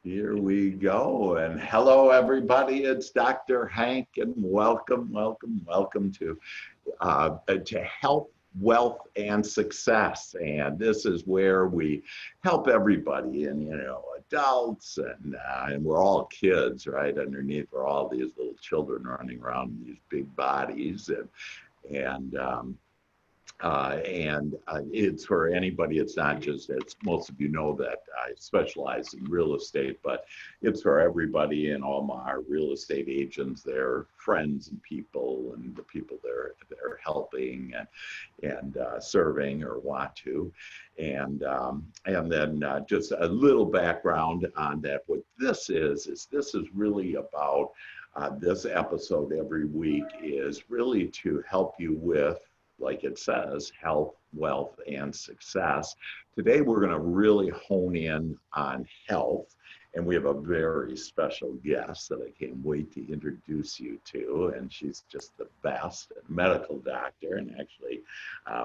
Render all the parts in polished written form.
Here we go. And hello, everybody. It's Dr. Hank, and welcome to Health, Wealth, and Success. And this is where we help everybody, and adults, and we're all kids, right? Underneath are all these little children running around in these big bodies, and it's for anybody. It's not just, it's most of you know that I specialize in real estate, but it's for everybody and all my real estate agents, their friends and people, and the people they're helping and serving or want to. And then just a little background on that. What this is really about. This episode every week is really to help you with, like it says, health, wealth, and success. Today, we're going to really hone in on health. And we have a very special guest that I can't wait to introduce you to. And she's just the best medical doctor, and actually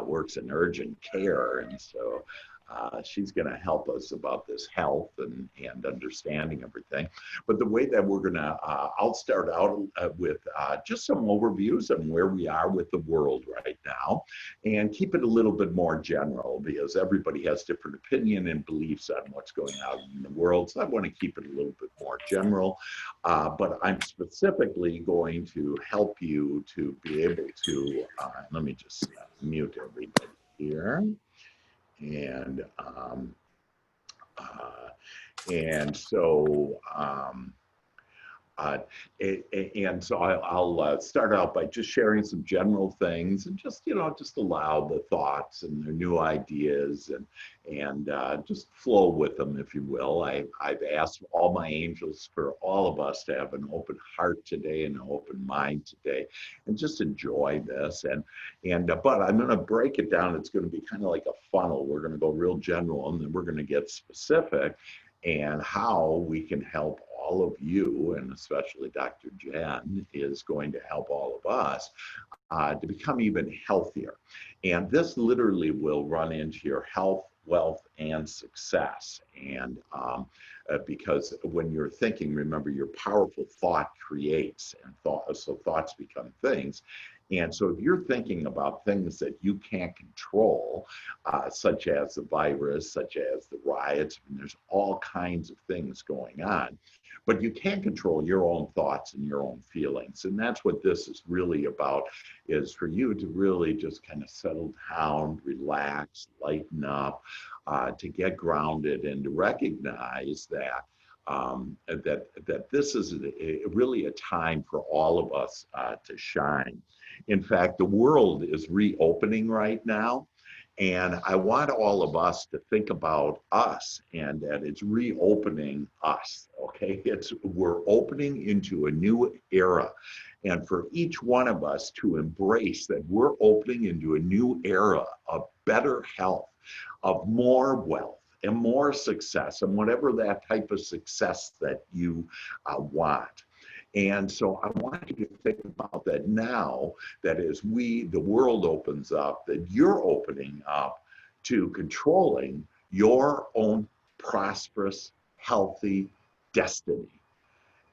works in urgent care. And so she's going to help us about this health and understanding everything. But the way that we're going to, I'll start out with just some overviews on where we are with the world right now, and keep it a little bit more general because everybody has different opinion and beliefs on what's going on in the world. So I want to keep it a little bit more general, but I'm specifically going to help you to be able to, let me just mute everybody here. And uh, and so uh, and so I'll start out by just sharing some general things, and just allow the thoughts and the new ideas and just flow with them, if you will. I've asked all my angels for all of us to have an open heart today and an open mind today, and just enjoy this. And but I'm going to break it down. It's going to be kind of like a funnel. We're going to go real general, and then we're going to get specific, and how we can help all of you, and especially Dr. Jen is going to help all of us to become even healthier. And this literally will run into your health, wealth, and success. And because when you're thinking, remember, your powerful thought creates, and so thoughts become things. And so if you're thinking about things that you can't control, such as the virus, such as the riots, and there's all kinds of things going on, but you can't control your own thoughts and your own feelings. And that's what this is really about, is for you to really just kind of settle down, relax, lighten up, to get grounded, and to recognize that this is really a time for all of us to shine. In fact, the world is reopening right now. And I want all of us to think about us, and that it's reopening us, okay? We're opening into a new era. And for each one of us to embrace that we're opening into a new era of better health, of more wealth, and more success, and whatever that type of success that you want. And so I want you to think about that now, that as the world opens up, that you're opening up to controlling your own prosperous, healthy destiny.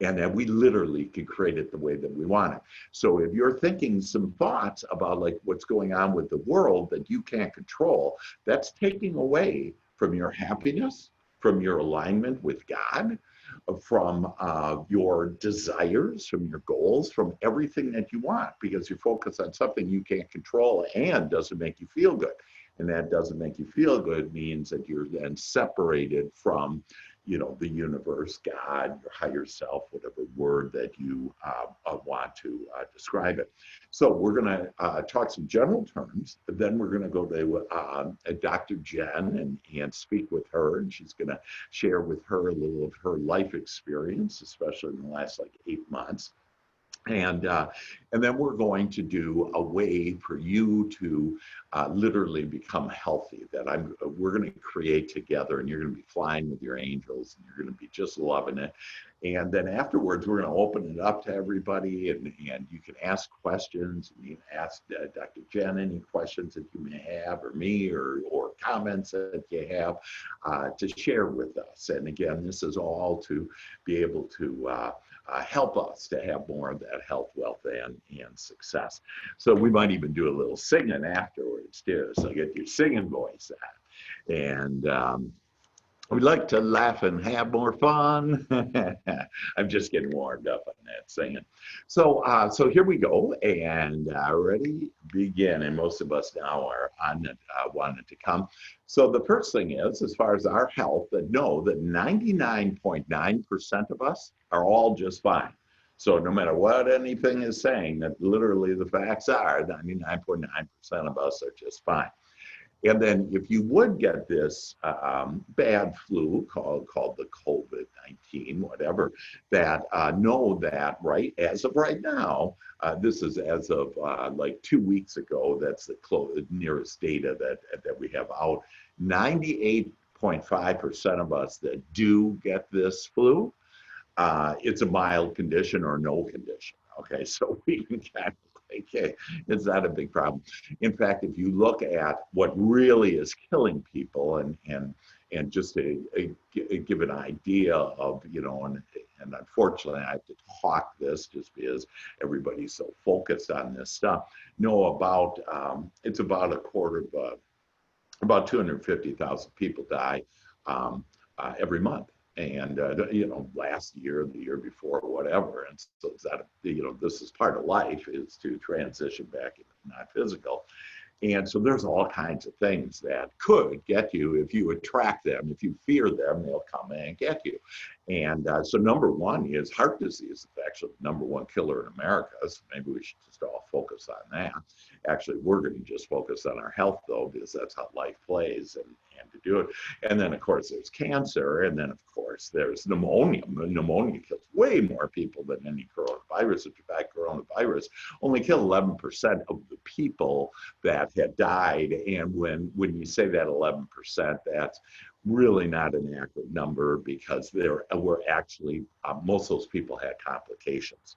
And that we literally can create it the way that we want it. So if you're thinking some thoughts about like what's going on with the world that you can't control, that's taking away from your happiness, from your alignment with God, from your desires, from your goals, from everything that you want, because you're focused on something you can't control and doesn't make you feel good. And that doesn't make you feel good means that you're then separated from, the universe, God, your higher self, whatever word that you want to describe it. So we're going to talk some general terms. Then we're going to go to Dr. Jen and speak with her, and she's going to share with her a little of her life experience, especially in the last like 8 months. And then we're going to do a way for you to literally become healthy that we're going to create together, and you're going to be flying with your angels, and you're going to be just loving it. And then afterwards, we're going to open it up to everybody, and you can ask questions. You can ask Dr. Jen any questions that you may have, or me, or comments that you have to share with us. And again, this is all to be able to help us to have more of that health, wealth, and success. So we might even do a little singing afterwards too, so get your singing voice out. And we like to laugh and have more fun. I'm just getting warmed up on that singing. So here we go, and ready, begin. And most of us now are on it, wanting to come. So the first thing is, as far as our health, that know that 99.9% of us are all just fine. So no matter what anything is saying, that literally the facts are 99.9% of us are just fine. And then if you would get this bad flu called the COVID-19, whatever, that know that as of right now, this is as of like 2 weeks ago, that's the nearest data that we have out, 98.5% of us that do get this flu, it's a mild condition or no condition. Okay, so we can kind of okay, it's not a big problem. In fact, if you look at what really is killing people, and just to give an idea of, and unfortunately I have to talk this just because everybody's so focused on this stuff, about it's about a quarter of about 250,000 people die every month. And last year, the year before, whatever. And so it's that, this is part of life, is to transition back into non-physical. And so there's all kinds of things that could get you if you attract them. If you fear them, they'll come and get you. And so number one is heart disease. It's actually the number one killer in America. So maybe we should just all focus on that. Actually, we're going to just focus on our health, though, because that's how life plays, and to do it. And then, of course, there's cancer. And then, of course, there's pneumonia. Pneumonia kills way more people than any coronavirus. In fact, coronavirus only killed 11% of the people that had died. And when you say that 11%, that's really not an accurate number, because there were actually, most of those people had complications.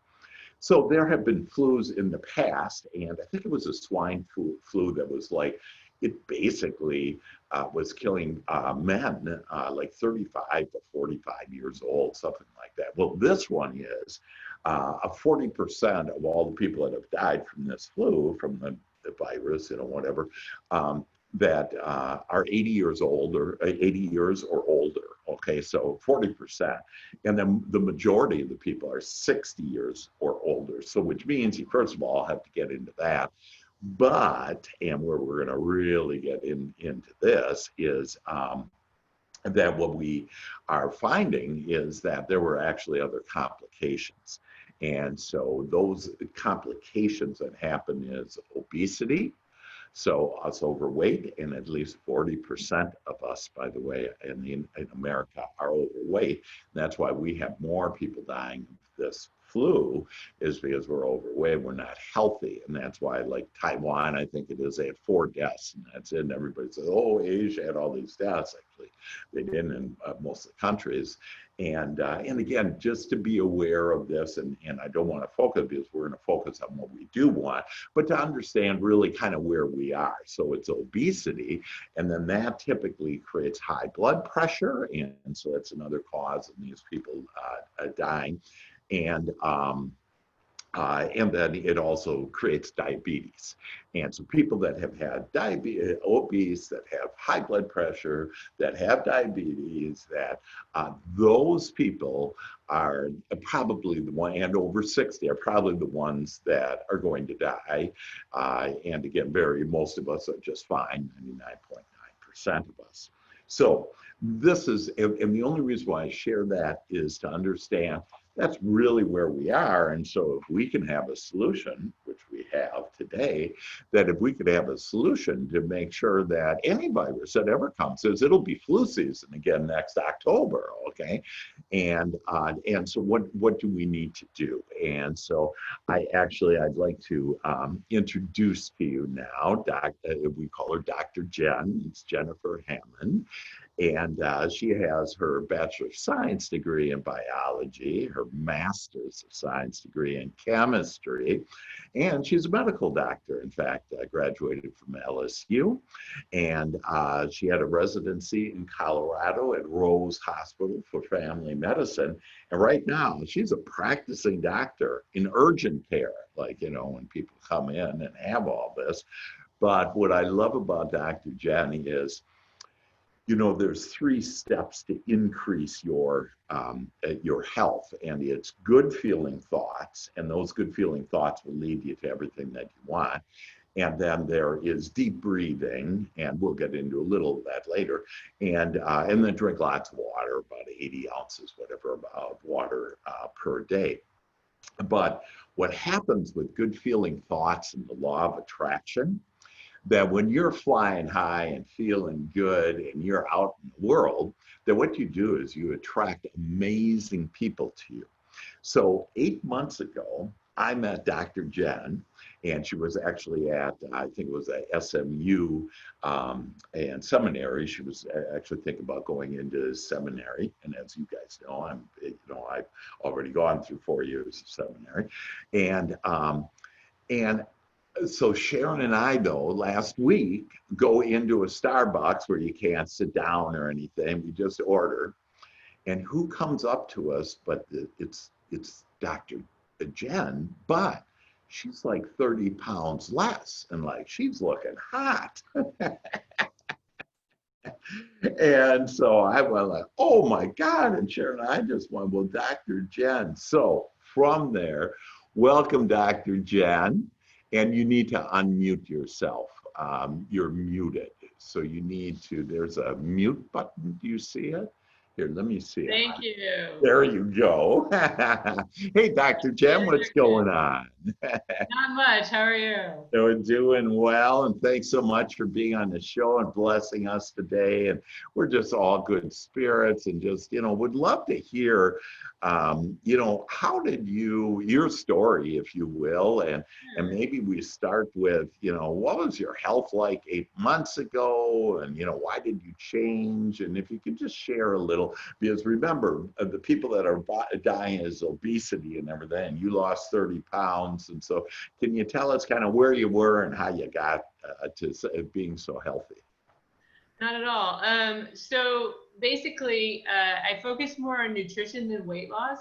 So there have been flus in the past, and I think it was a swine flu that was like, it basically was killing men like 35 to 45 years old, something like that. Well, this one is 40% of all the people that have died from this flu, from the virus, whatever, that are 80 years old, or 80 years or older. Okay, so 40%. And then the majority of the people are 60 years or older. So which means you first of all have to get into that. But, and where we're going to really get into this is that what we are finding is that there were actually other complications. And so those complications that happen is obesity. So us overweight, and at least 40% of us, by the way, in America are overweight. And that's why we have more people dying of this flu, is because we're overweight, we're not healthy. And that's why, like Taiwan, I think it is, they had 4 deaths, and that's it. And everybody says, oh, Asia had all these deaths. Actually, they didn't in most of the countries. And again, just to be aware of this, and I don't want to focus, because we're going to focus on what we do want, but to understand really kind of where we are. So it's obesity, and then that typically creates high blood pressure, and so that's another cause of these people dying. And then it also creates diabetes. And so people that have had diabetes, obese, that have high blood pressure, that have diabetes, that those people are probably the one, and over 60 are probably the ones that are going to die. And again, most of us are just fine, 99.9% of us. So this is, and the only reason why I share that is to understand that's really where we are. And so if we can have a solution, which we have today, that if we could have a solution to make sure that any virus that ever comes, it'll be flu season again next October, okay? And so what do we need to do? And so I'd like to introduce to you now, we call her Dr. Jen. It's Jennifer Hammond. And she has her Bachelor of Science degree in biology, her Master's of Science degree in chemistry, and she's a medical doctor. In fact, graduated from LSU, and she had a residency in Colorado at Rose Hospital for Family Medicine. And right now, she's a practicing doctor in urgent care, like, when people come in and have all this. But what I love about Dr. Jenny is, there's 3 steps to increase your health, and it's good feeling thoughts, and those good feeling thoughts will lead you to everything that you want. And then there is deep breathing, and we'll get into a little of that later. And then drink lots of water, about 80 ounces, whatever, of water per day. But what happens with good feeling thoughts and the law of attraction, that when you're flying high and feeling good and you're out in the world, that what you do is you attract amazing people to you. So 8 months ago, I met Dr. Jen, and she was actually at, I think it was at SMU and seminary. She was actually thinking about going into seminary. And as you guys know, I've already gone through 4 years of seminary. And so Sharon and I, though, last week go into a Starbucks where you can't sit down or anything. We just order. And who comes up to us? But it's Dr. Jen, but she's like 30 pounds less, and like she's looking hot. And so I went like, oh my God. And Sharon and I just went, well, Dr. Jen. So from there, welcome, Dr. Jen. And you need to unmute yourself. You're muted. So you need to, there's a mute button. Do you see it? Here, let me see it. Thank you. There you go. Hey, Dr. Jen, what's going on? Not much. How are you? So doing well, and thanks so much for being on the show and blessing us today. And we're just all good spirits, and just, would love to hear, how did your story, if you will, and maybe we start with, what was your health like 8 months ago, and, why did you change? And if you could just share a little, because remember, the people that are dying is obesity and everything, you lost 30 pounds. And so can you tell us kind of where you were and how you got to being so healthy? Not at all. So basically, I focused more on nutrition than weight loss.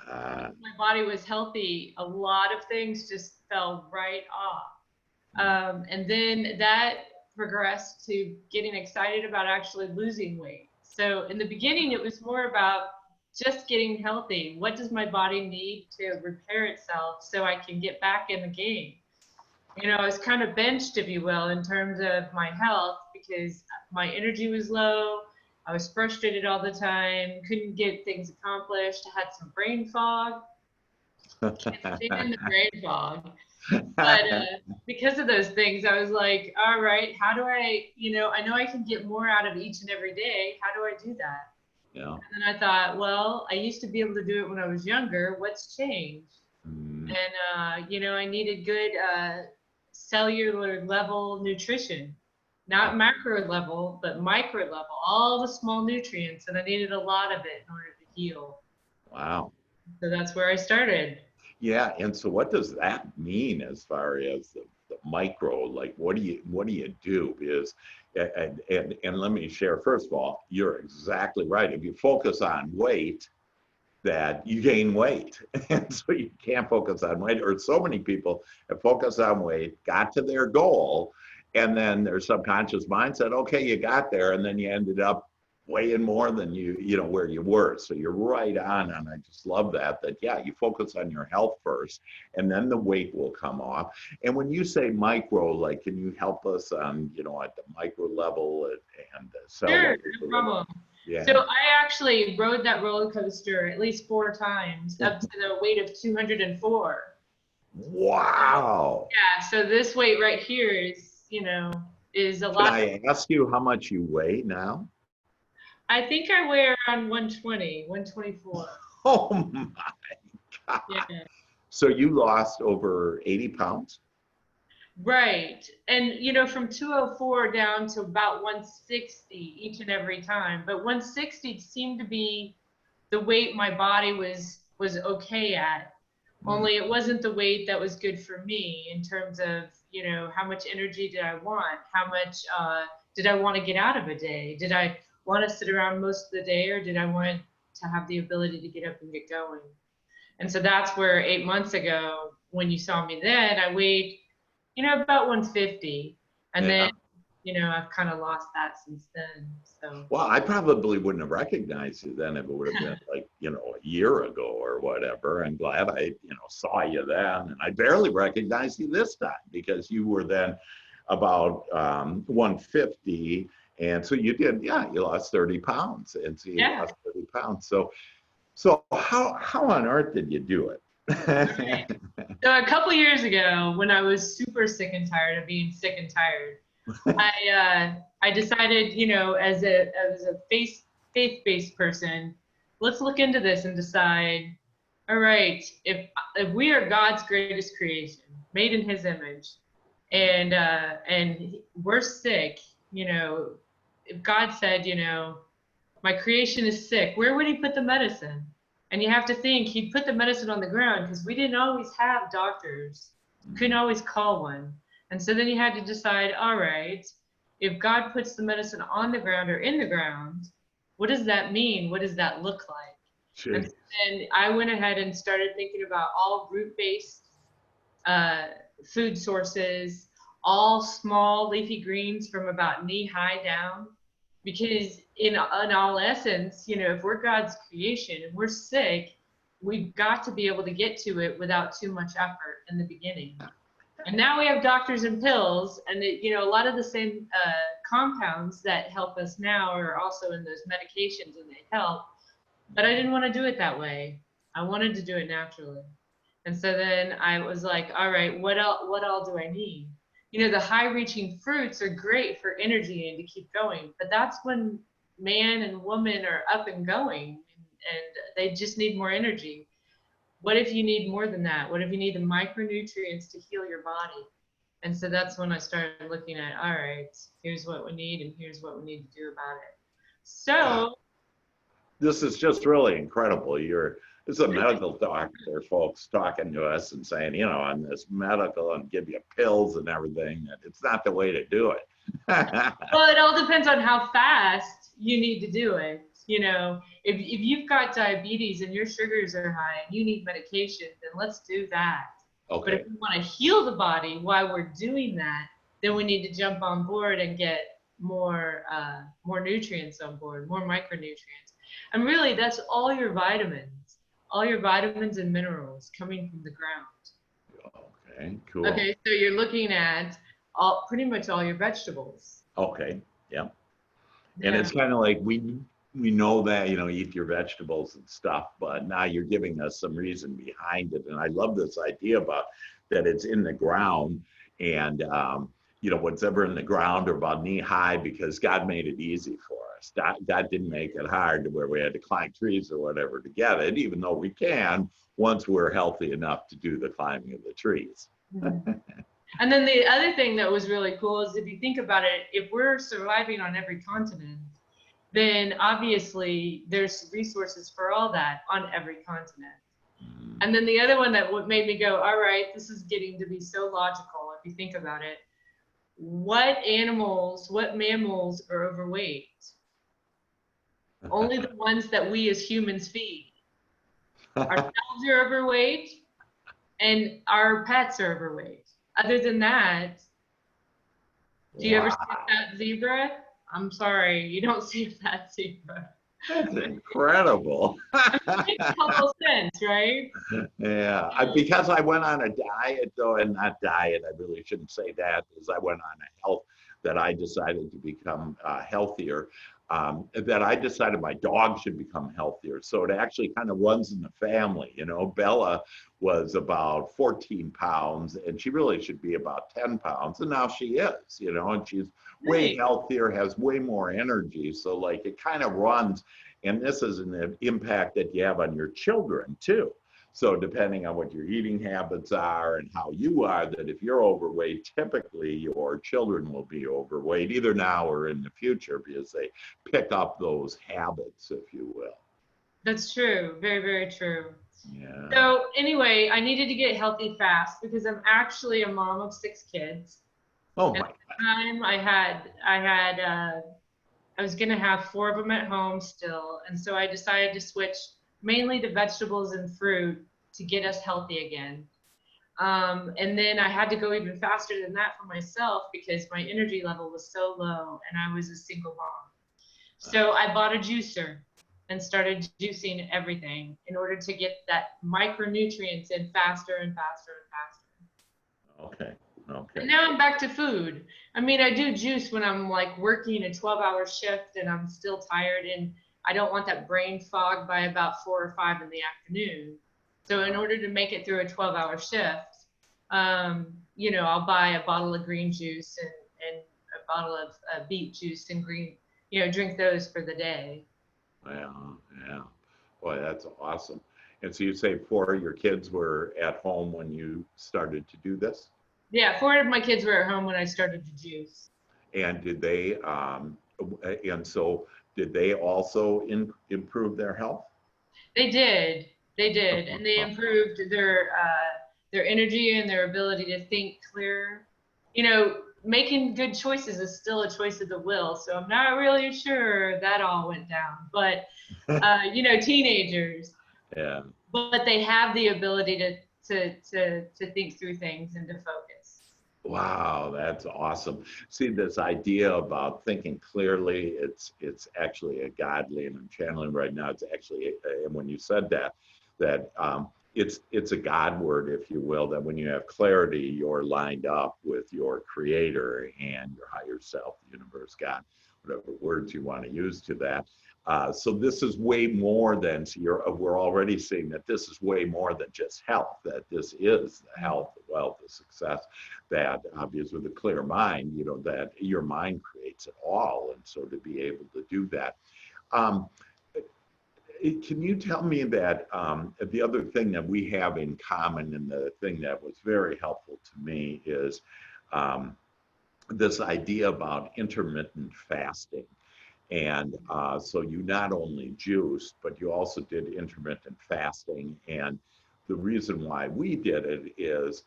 My body was healthy. A lot of things just fell right off. And then that progressed to getting excited about actually losing weight. So in the beginning, it was more about just getting healthy. What does my body need to repair itself so I can get back in the game? I was kind of benched, if you will, in terms of my health because my energy was low. I was frustrated all the time, couldn't get things accomplished. I had some brain fog. Can't stand the brain fog. But because of those things, I was like, all right, how do I, I know I can get more out of each and every day. How do I do that? Yeah. And then I thought, well, I used to be able to do it when I was younger. What's changed? And, I needed good cellular level nutrition, not macro level, but micro level, all the small nutrients. And I needed a lot of it in order to heal. Wow. So that's where I started. Yeah. And so what does that mean as far as the micro, like what do you do? Because and let me share, first of all, you're exactly right. If you focus on weight, that you gain weight. And so you can't focus on weight, or so many people have focused on weight, got to their goal, and then their subconscious mind said, okay, you got there, and then you ended up weighing more than where you were. So you're right on, and I just love that yeah, you focus on your health first, and then the weight will come off. And when you say micro, like, can you help us on, at the micro level and the cellular? Sure, no problem. Yeah. So I actually rode that roller coaster at least 4 times up to the weight of 204. Wow. Yeah, so this weight right here is, is a lot. Can I ask you how much you weigh now? I think I weigh around 120, 124. Oh my God. Yeah. So you lost over 80 pounds? Right. And from 204 down to about 160 each and every time. But 160 seemed to be the weight my body was okay at. Mm. Only it wasn't the weight that was good for me in terms of, how much energy did I want? How much did I want to get out of a day? Did I want to sit around most of the day, or did I want to have the ability to get up and get going? And so that's where 8 months ago, when you saw me then, I weighed, about 150. And Yeah. then, I've kind of lost that since then. So, Well, I probably wouldn't have recognized you then if it would have been like, a year ago or whatever. I'm glad I, saw you then. And I barely recognized you this time because you were then about 150. And so you did, yeah, you lost 30 pounds. And so you yeah. lost 30 pounds. So how on earth did you do it? Right. So a couple years ago, when I was super sick and tired of being sick and tired, I decided, as a faith-based person, let's look into this and decide, all right, if we are God's greatest creation, made in His image, and we're sick, if God said, my creation is sick, where would He put the medicine? And you have to think He'd put the medicine on the ground, because we didn't always have doctors. Couldn't always call one. And so then you had to decide, all right, if God puts the medicine on the ground or in the ground, what does that mean? What does that look like? And Jeez. then I went ahead and started thinking about all root-based uh, food sources, all small leafy greens from about knee high down. Because in all essence, if we're God's creation and we're sick, we've got to be able to get to it without too much effort in the beginning. And now we have doctors and pills, and a lot of the same compounds that help us now are also in those medications, and they help. But I didn't want to do it that way. I wanted to do it naturally. And so then I was like, all right, what all do I need? The high reaching fruits are great for energy and to keep going, but that's when man and woman are up and going, and they just need more energy. What if you need more than that? What if you need the micronutrients to heal your body? And so that's when I started looking at, all right, here's what we need and here's what we need to do about it. Wow. So This is just really incredible. This is a medical doctor, folks, talking to us and saying, on this medical and give you pills and everything. It's not the way to do it. well, it all depends on how fast you need to do it. If you've got diabetes and your sugars are high and you need medication, then let's do that. But Okay. if we want to heal the body while we're doing that, then we need to jump on board and get more nutrients on board, more micronutrients. And really, that's all your vitamins and minerals coming from the ground. Okay, cool. Okay, so you're looking at pretty much all your vegetables. Okay, yeah. And Yeah. it's kind of like we know that, eat your vegetables and stuff, but now you're giving us some reason behind it. And I love this idea about that it's in the ground, and what's ever in the ground or about knee high, because God made it easy for us. God didn't make it hard to where we had to climb trees or whatever to get it, even though we can once we're healthy enough to do the climbing of the trees. Mm-hmm. And then the other thing that was really cool is, if you think about it, if we're surviving on every continent, then obviously there's resources for all that on every continent. Mm. And then the other one that made me go, all right, this is getting to be so logical if you think about it. What mammals are overweight? Only the ones that we as humans feed. Ourselves are overweight, and our pets are overweight. Other than that, do you ever see a fat zebra? I'm sorry, you don't see a fat zebra. That's incredible. Makes total sense, right? Yeah, because I went on a diet, though, and not diet, I really shouldn't say that, because I went on a health that I decided to become healthier. that I decided my dog should become healthier. So it actually kind of runs in the family. You know, Bella was about 14 pounds and she really should be about 10 pounds. And now she is, you know, and she's way healthier, has way more energy. So like it kind of runs. And this is an impact that you have on your children too. So depending on what your eating habits are and how you are, that if you're overweight, typically your children will be overweight either now or in the future because they pick up those habits, if you will. That's true. Very, very true. Yeah. So anyway, I needed to get healthy fast because I'm actually a mom of 6 kids. Oh And my at the time I was gonna have 4 of them at home still, and so I decided to switch mainly to vegetables and fruit to get us healthy again. And then I had to go even faster than that for myself because my energy level was so low and I was a single mom. So I bought a juicer and started juicing everything in order to get that micronutrients in faster and faster and faster. Okay. Okay. And now I'm back to food. I mean, I do juice when I'm like working a 12-hour shift and I'm still tired and I don't want that brain fog by about 4 or 5 in the afternoon. So in order to make it through a 12-hour shift, you know, I'll buy a bottle of green juice and a bottle of beet juice and green, you know, drink those for the day. Yeah, yeah. Boy, that's awesome. And so you say 4 of your kids were at home when you started to do this? Yeah, 4 of my kids were at home when I started to juice. And did they, and so did they also improve their health? They did. They did, and they improved their energy and their ability to think clear. You know, making good choices is still a choice of the will. So I'm not really sure that all went down, but you know, teenagers. Yeah. But they have the ability to think through things and to focus. Wow, that's awesome. See, this idea about thinking clearly, it's actually a godly, and I'm channeling right now. It's actually, and when you said that, it's a God word, if you will, that when you have clarity, you're lined up with your creator and your higher self, the universe, God, whatever words you want to use to that. So this is way more than, so we're already seeing that this is way more than just health, that this is the health, the wealth, the success, that obviously with a clear mind, you know, that your mind creates it all. And so to be able to do that. Can you tell me that the other thing that we have in common, and the thing that was very helpful to me, is this idea about intermittent fasting. And so you not only juiced, but you also did intermittent fasting. And the reason why we did it is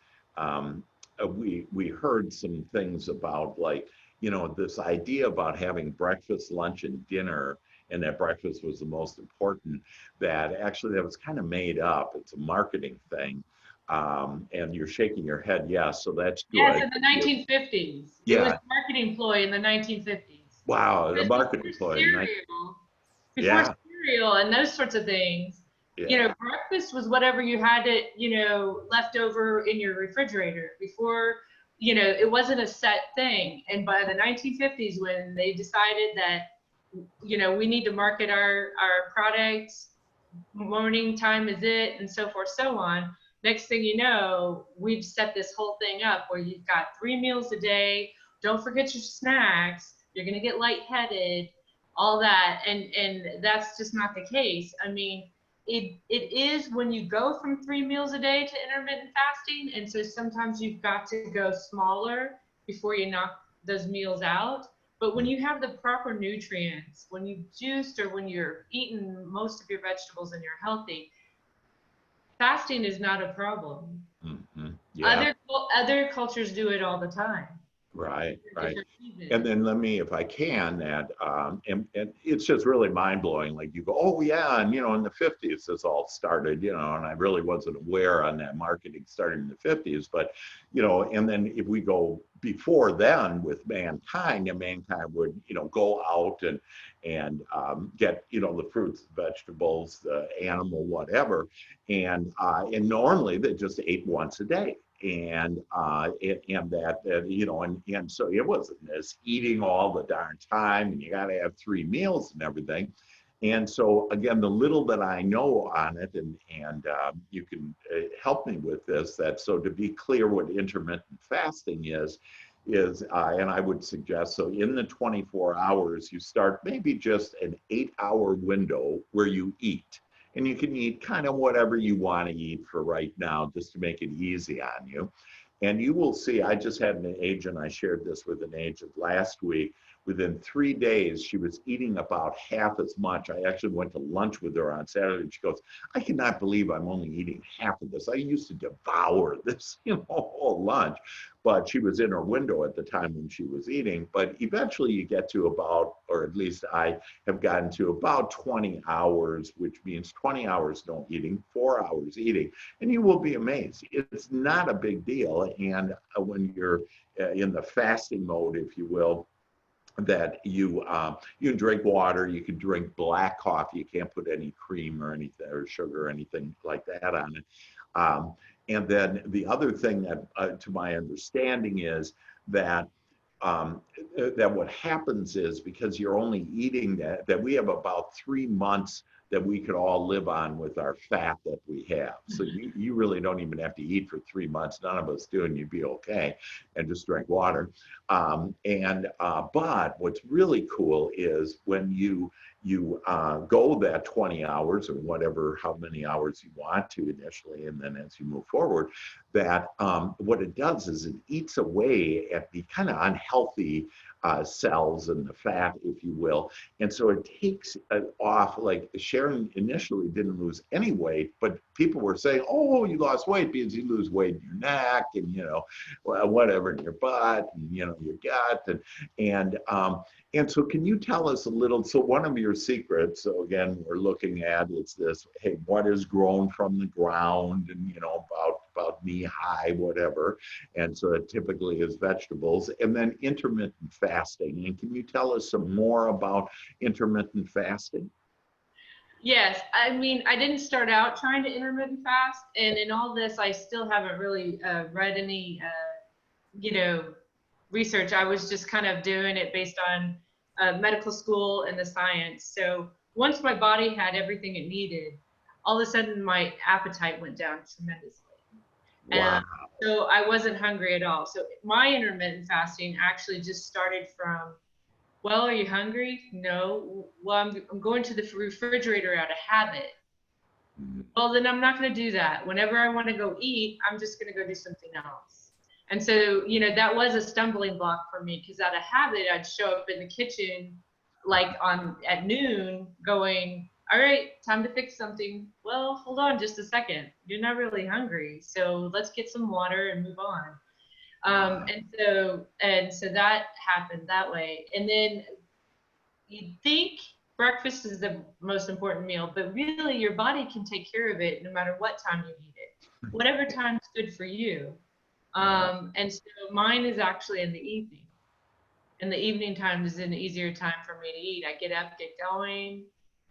we heard some things about, like, you know, this idea about having breakfast, lunch, and dinner, and that breakfast was the most important, that actually that was kind of made up. It's a marketing thing. And you're shaking your head, yes, so that's good. Yes, in the 1950s. Yeah. It was a marketing ploy in the 1950s. Wow, the marketing ploy. Before cereal and those sorts of things, you know, breakfast was whatever you had to, you know, left over in your refrigerator before, you know, it wasn't a set thing. And by the 1950s, when they decided that, you know, we need to market our products, morning time is it, and so forth, so on. Next thing you know, we've set this whole thing up where you've got 3 meals a day. Don't forget your snacks. You're going to get lightheaded, all that. And that's just not the case. I mean, it is when you go from 3 meals a day to intermittent fasting. And so sometimes you've got to go smaller before you knock those meals out. But when you have the proper nutrients, when you've juiced or when you're eating most of your vegetables and you're healthy, fasting is not a problem. Mm-hmm. Yeah. Other cultures do it all the time. Right, right. And then let me, if I can, add, and it's just really mind blowing. Like you go, oh yeah, and you know, in the 50s this all started, you know, and I really wasn't aware on that marketing started in the 50s, but you know, and then if we go before then with mankind, and mankind would, you know, go out and get, you know, the fruits, vegetables, the animal, whatever, and normally they just ate once a day. and that you know, and so it wasn't this eating all the darn time, and you got to have 3 meals and everything. And so again, the little that I know on it, and you can help me with this. That so to be clear, what intermittent fasting is, and I would suggest, so in the 24 hours, you start maybe just an 8-hour window where you eat. And you can eat kind of whatever you want to eat for right now, just to make it easy on you. And you will see, I just had an agent, I shared this with an agent last week. Within 3 days, she was eating about half as much. I actually went to lunch with her on Saturday, and she goes, I cannot believe I'm only eating half of this. I used to devour this, you know, whole lunch. But she was in her window at the time when she was eating. But eventually you get to about, or at least I have gotten to about 20 hours, which means 20 hours no eating, 4 hours eating. And you will be amazed. It's not a big deal. And when you're in the fasting mode, if you will, that you can drink water, you can drink black coffee. You can't put any cream or anything or sugar or anything like that on it. And then the other thing that, to my understanding, is that that what happens is, because you're only eating that we have about 3 months that we could all live on with our fat that we have. So you really don't even have to eat for 3 months. None of us do, and you'd be okay, and just drink water. But what's really cool is when you go that 20 hours or whatever, how many hours you want to initially, and then as you move forward, that what it does is it eats away at the kind of unhealthy cells and the fat, if you will. And so it takes it off. Like Sharon initially didn't lose any weight, but people were saying, oh, you lost weight because you lose weight in your neck and, you know, whatever, in your butt and, you know, your gut. And so can you tell us a little, so one of your secrets, so again, we're looking at is this, hey, what is grown from the ground and, you know, about knee high, whatever. And so it typically is vegetables, and then intermittent fasting. And can you tell us some more about intermittent fasting? Yes, I mean, I didn't start out trying to intermittent fast, and in all this, I still haven't really read any, you know, research. I was just kind of doing it based on medical school and the science. So once my body had everything it needed, all of a sudden my appetite went down tremendously. Wow. So I wasn't hungry at all. So my intermittent fasting actually just started from, well, are you hungry? No. Well, I'm going to the refrigerator out of habit. Well, then I'm not going to do that. Whenever I want to go eat, I'm just going to go do something else. And so, you know, that was a stumbling block for me, because out of habit, I'd show up in the kitchen like at noon going, all right, time to fix something. Well, hold on just a second. You're not really hungry. So let's get some water and move on. And so that happened that way. And then you'd think breakfast is the most important meal, but really your body can take care of it no matter what time you eat it, whatever time's good for you. And so mine is actually in the evening. And the evening time is an easier time for me to eat. I get up, get going.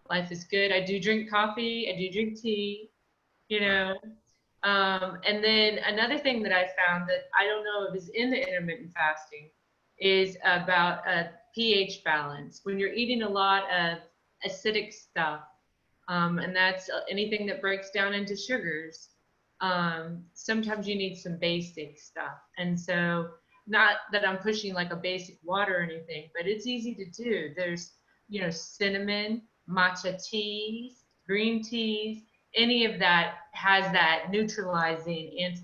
Life is good. I do drink coffee. I do drink tea, you know. And then another thing that I found that I don't know if is in the intermittent fasting is about a pH balance. When you're eating a lot of acidic stuff, and that's anything that breaks down into sugars, sometimes you need some basic stuff. And so, not that I'm pushing like a basic water or anything, but it's easy to do. There's, you know, cinnamon, matcha teas, green teas, any of that has that neutralizing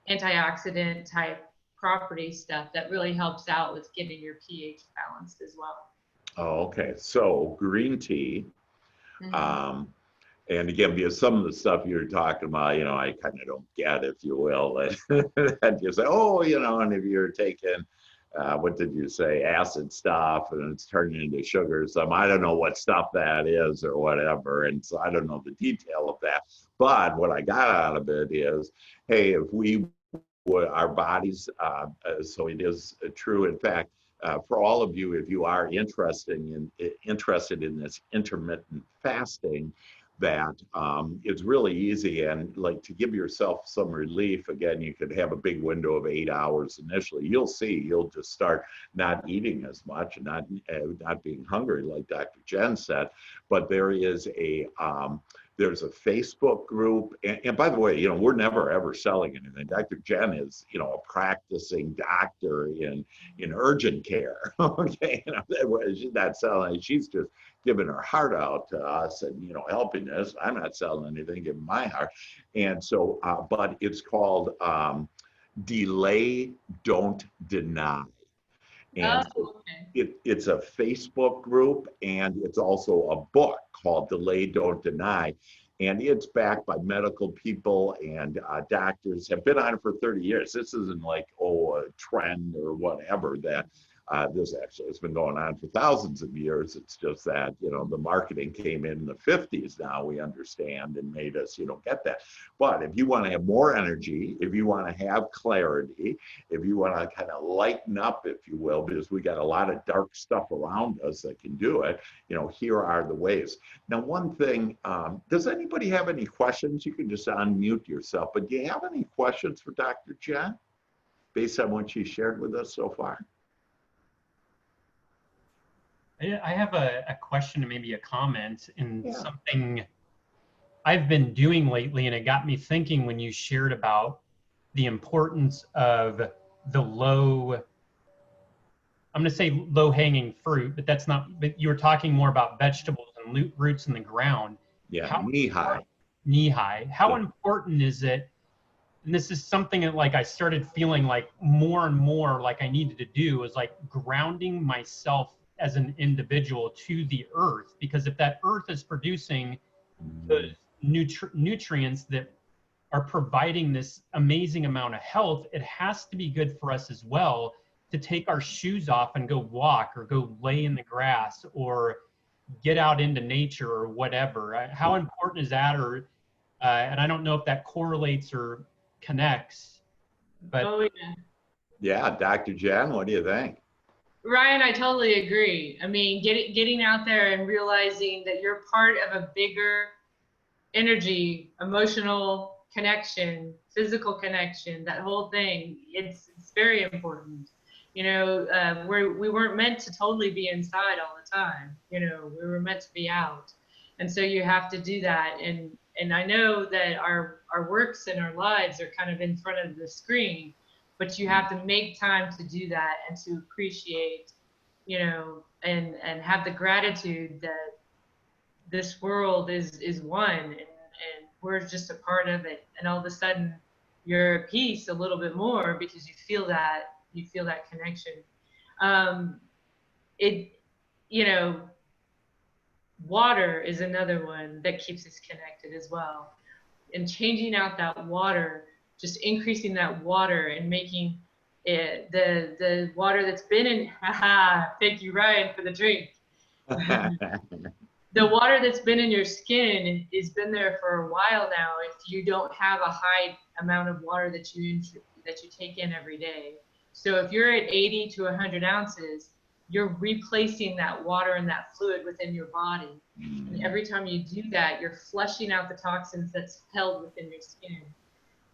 antioxidant type property stuff that really helps out with getting your pH balanced as well. Oh, okay. So green tea. Mm-hmm. And again, because some of the stuff you're talking about, you know, I kind of don't get, if you will. And you say, oh, you know, and if you're taking, what did you say, acid stuff, and it's turning into sugar, I don't know what stuff that is or whatever. And so I don't know the detail of that. But what I got out of it is, hey, if we would, our bodies, so it is true. In fact, for all of you, if you are interested in this intermittent fasting, that it's really easy. And like to give yourself some relief, again, you could have a big window of 8 hours initially. You'll see, you'll just start not eating as much and not being hungry, like Dr. Jen said. But there's a Facebook group. And by the way, you know, we're never ever selling anything. Dr. Jen is, you know, a practicing doctor in urgent care. Okay. You know, she's not selling, she's just giving her heart out to us and, you know, helping us. I'm not selling anything, giving my heart. And so, but it's called Delay, Don't Deny. And it's a Facebook group, and it's also a book called Delay, Don't Deny. And it's backed by medical people, and doctors have been on it for 30 years. This isn't like, a trend or whatever that this actually has been going on for thousands of years. It's just that, you know, the marketing came in the 50s now, we understand, and made us, you know, get that. But if you want to have more energy, if you want to have clarity, if you want to kind of lighten up, if you will, because we got a lot of dark stuff around us that can do it, you know, here are the ways. Now, one thing, does anybody have any questions? You can just unmute yourself, but do you have any questions for Dr. Jen based on what she shared with us so far? I have a question and maybe a comment in something I've been doing lately, and it got me thinking when you shared about the importance of the I'm going to say low hanging fruit, but that's not, but you were talking more about vegetables and roots in the ground. Yeah, knee high. Knee high. How important is it? And this is something that like I started feeling like more and more like I needed to do, is like grounding myself as an individual to the earth, because if that earth is producing those nutrients that are providing this amazing amount of health, it has to be good for us as well to take our shoes off and go walk or go lay in the grass or get out into nature or whatever. How important is that? Or and I don't know if that correlates or connects, but yeah, Dr. Jen, what do you think? Ryan, I totally agree. I mean, getting out there and realizing that you're part of a bigger energy, emotional connection, physical connection, that whole thing, it's very important. You know, we weren't meant to totally be inside all the time. You know, we were meant to be out. And so you have to do that. And I know that our works and our lives are kind of in front of the screen, but you have to make time to do that and to appreciate, you know, and have the gratitude that this world is one, and we're just a part of it. And all of a sudden you're at peace a little bit more because you feel that connection. You know, water is another one that keeps us connected as well. And changing out that water, just increasing that water and making it the water that's been in, thank you, Ryan, for the drink. The water that's been in your skin has been there for a while now if you don't have a high amount of water that you take in every day. So if you're at 80 to 100 ounces, you're replacing that water and that fluid within your body. And every time you do that, you're flushing out the toxins that's held within your skin.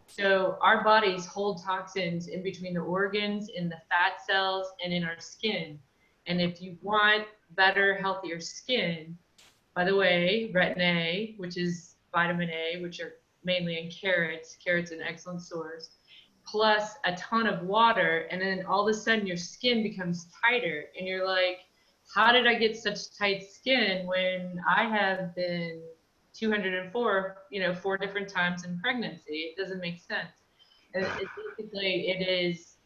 So our bodies hold toxins in between the organs, in the fat cells, and in our skin. And if you want better, healthier skin, by the way, retin A, which is vitamin A, which are mainly in carrots an excellent source, plus a ton of water, and then all of a sudden your skin becomes tighter, and you're like, how did I get such tight skin when I have been 204, 4 different times in pregnancy? It doesn't make sense. Basically, it is,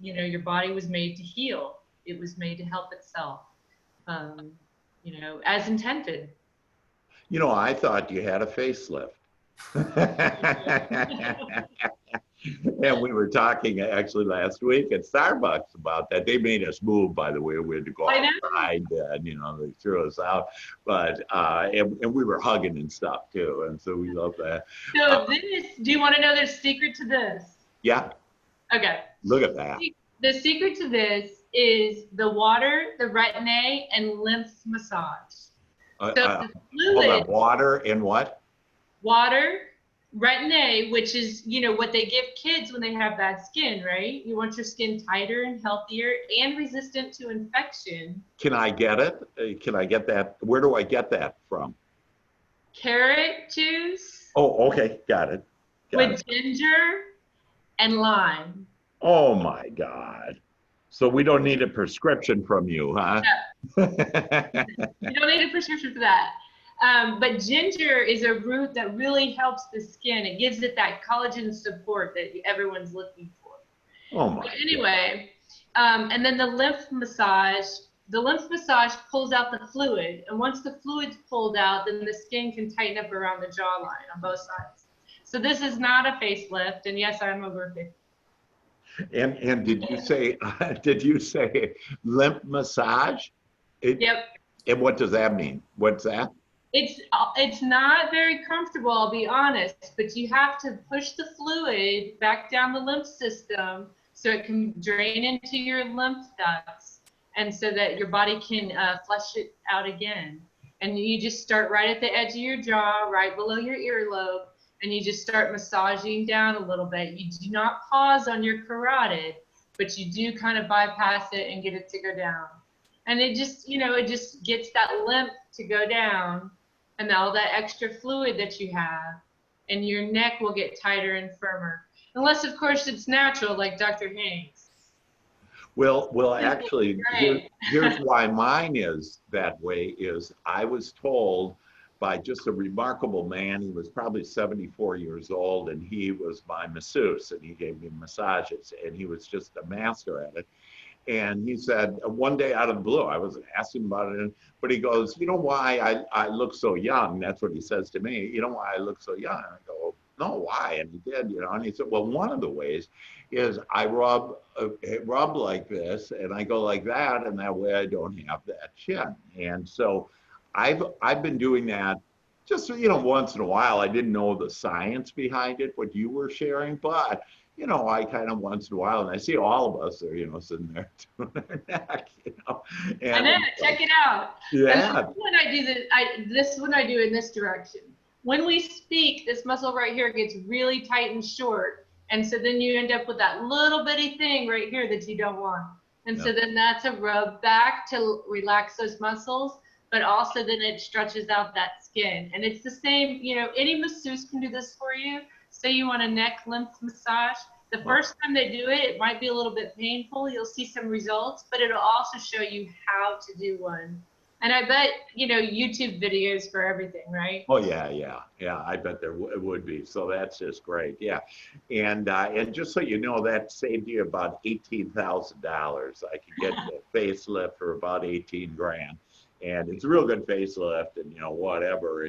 your body was made to heal. It was made to help itself, as intended. I thought you had a facelift. And we were talking actually last week at Starbucks about that. They made us move, by the way. We had to go outside, and they threw us out. But and we were hugging and stuff too, and so we love that. So do you want to know the secret to this? Yeah. Okay. Look at that. The secret to this is the water, the retin A, and lymph massage. Uh, So uh, the Hold on, fluid, water and what? water, Retin-A, which is, what they give kids when they have bad skin, right? You want your skin tighter and healthier and resistant to infection. Can I get it? Can I get that? Where do I get that from? Carrot juice Oh, okay, got it. Got it. with ginger and lime. Oh my God. So we don't need a prescription from you, huh? You don't need a prescription for that. But ginger is a root that really helps the skin. It gives it that collagen support that everyone's looking for. Oh my But God. anyway, and then the lymph massage. The lymph massage pulls out the fluid, and once the fluid's pulled out, then the skin can tighten up around the jawline on both sides. So this is not a facelift, and yes, I'm over 50. And did you say lymph massage? Yep. And what does that mean? What's that? It's not very comfortable, I'll be honest, but you have to push the fluid back down the lymph system so it can drain into your lymph ducts, and so that your body can flush it out again. And you just start right at the edge of your jaw, right below your earlobe, and you just start massaging down a little bit. You do not pause on your carotid, but you do kind of bypass it and get it to go down. And it just gets that lymph to go down, and all that extra fluid that you have, and your neck will get tighter and firmer. Unless, of course, it's natural, like Dr. Haynes. Well, actually, Right. here's why mine is that way is I was told by just a remarkable man. He was probably 74 years old, and he was my masseuse, and he gave me massages, and he was just a master at it. And he said, one day out of the blue, I was asking about it, but he goes, you know why I look so young? That's what he says to me. You know why I look so young? I go, no, why? And he did, and he said, well, one of the ways is I rub like this, and I go like that, and that way I don't have that chin. And so I've been doing that just, once in a while. I didn't know the science behind it, what you were sharing, but I kind of once in a while, and I see all of us are, sitting there doing their neck, I and know, check it out. yeah, And when I do this is when I do in this direction. When we speak, this muscle right here gets really tight and short. And so then you end up with that little bitty thing right here that you don't want. And so then that's a rub back to relax those muscles, but also then it stretches out that skin. And it's the same, any masseuse can do this for you. Say you want a neck lymph massage. The first time they do it, it might be a little bit painful. You'll see some results, but it'll also show you how to do one. And I bet, YouTube videos for everything, right? oh yeah. I bet there would be. So that's just great. Yeah, and just so you know, that saved you about $18,000. I could get a facelift for about 18 grand, and it's a real good facelift, and whatever,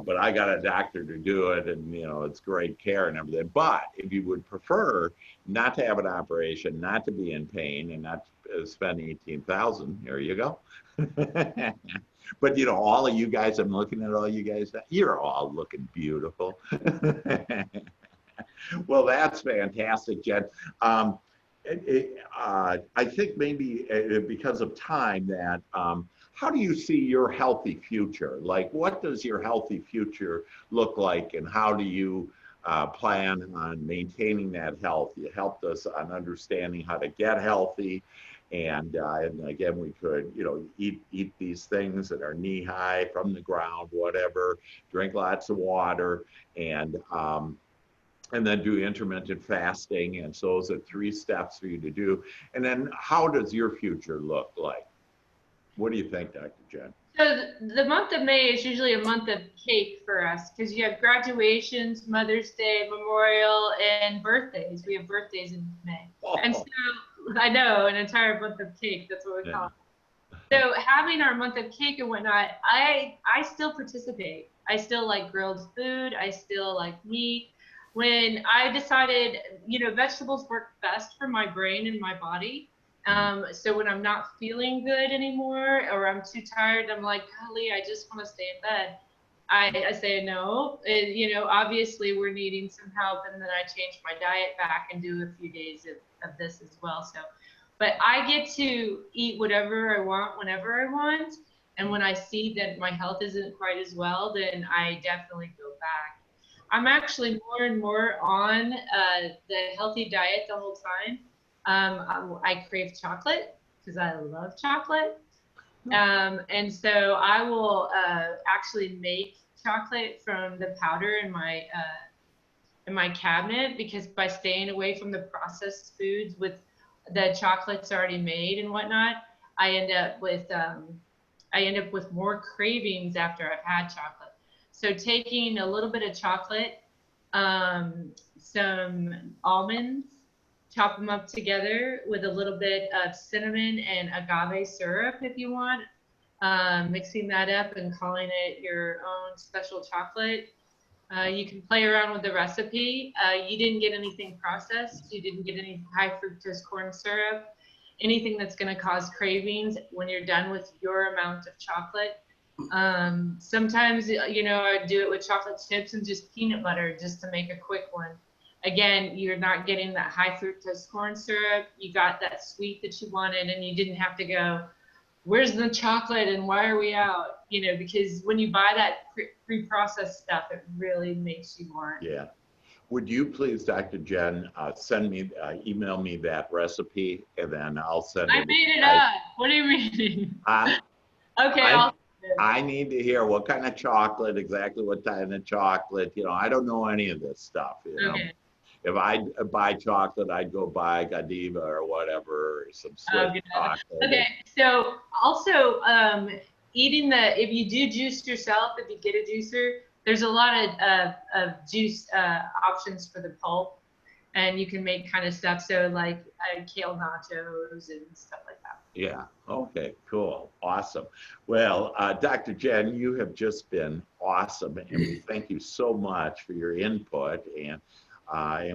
but I got a doctor to do it, and it's great care and everything. But if you would prefer not to have an operation, not to be in pain, and not spend 18,000, there you go. But all of you guys, I'm looking at all you guys, you're all looking beautiful. Well, that's fantastic, Jen. I think maybe because of time that how do you see your healthy future? Like, what does your healthy future look like, and how do you plan on maintaining that health? You helped us on understanding how to get healthy, and again, we could, eat these things that are knee high from the ground, whatever. Drink lots of water, and then do intermittent fasting. And so those are 3 steps for you to do. And then how does your future look like? What do you think, Dr. Jen? So the month of May is usually a month of cake for us because you have graduations, Mother's Day, Memorial, and birthdays. We have birthdays in May. Oh. And so I know, an entire month of cake, that's what we call it. So having our month of cake and whatnot, I still participate. I still like grilled food. I still like meat. When I decided, vegetables work best for my brain and my body. So when I'm not feeling good anymore, or I'm too tired, I'm like, golly, I just want to stay in bed. I say no. Obviously we're needing some help, and then I change my diet back and do a few days of this as well. So, but I get to eat whatever I want, whenever I want. And when I see that my health isn't quite as well, then I definitely go back. I'm actually more and more on the healthy diet the whole time. I crave chocolate because I love chocolate. And so I will actually make chocolate from the powder in my cabinet, because by staying away from the processed foods with the chocolates already made and whatnot, I end up with more cravings after I've had chocolate. So taking a little bit of chocolate, some almonds, chop them up together with a little bit of cinnamon and agave syrup if you want, mixing that up and calling it your own special chocolate. You can play around with the recipe. You didn't get anything processed. You didn't get any high fructose corn syrup, anything that's going to cause cravings when you're done with your amount of chocolate. Sometimes, I do it with chocolate chips and just peanut butter just to make a quick one. Again, you're not getting that high fructose corn syrup. You got that sweet that you wanted, and you didn't have to go, where's the chocolate and why are we out? Because when you buy that pre-processed stuff, it really makes you want. Yeah. Would you please, Dr. Jen, email me that recipe, and then I'll send it. I made it up. What are you reading? Okay. I need to hear what kind of chocolate, exactly what kind of chocolate. I don't know any of this stuff. Okay. If I buy chocolate, I'd go buy Godiva or whatever, or some Swiss chocolate. Okay, so also if you do juice yourself, if you get a juicer, there's a lot of juice options for the pulp, and you can make kind of stuff, so like kale nachos and stuff like that. Yeah, okay, cool, awesome. Well, Dr. Jen, you have just been awesome, and we thank you so much for your input, and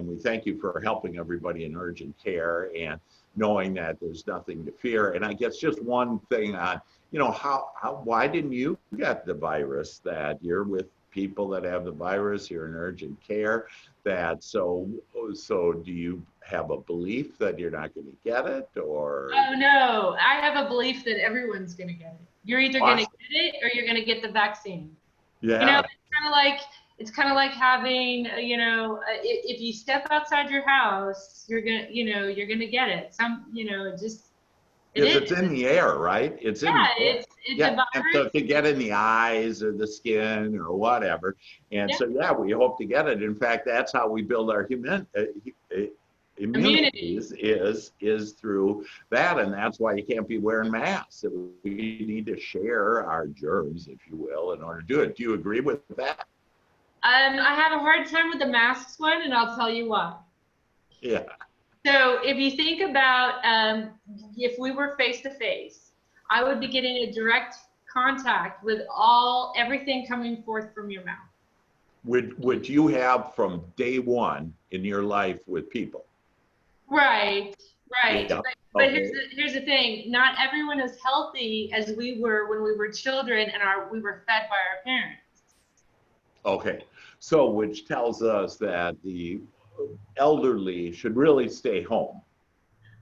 we thank you for helping everybody in urgent care and knowing that there's nothing to fear. And I guess just one thing on, why didn't you get the virus? That you're with people that have the virus, you're in urgent care, so do you have a belief that you're not going to get it, or? Oh no, I have a belief that everyone's going to get it. You're either going to get it or you're going to get the vaccine. Yeah. It's kind of like having, if you step outside your house, you're gonna get it. It's in the air, right? It's a virus. And so to get in the eyes or the skin or whatever. And so, we hope to get it. In fact, that's how we build our immunity is through that. And that's why you can't be wearing masks. We need to share our germs, if you will, in order to do it. Do you agree with that? I have a hard time with the masks one, and I'll tell you why. Yeah. So if you think about if we were face to face, I would be getting a direct contact with everything coming forth from your mouth. Would you have from day one in your life with people? Right. Yeah. But here's the thing. Not everyone is healthy as we were when we were children and we were fed by our parents. Okay, so which tells us that the elderly should really stay home.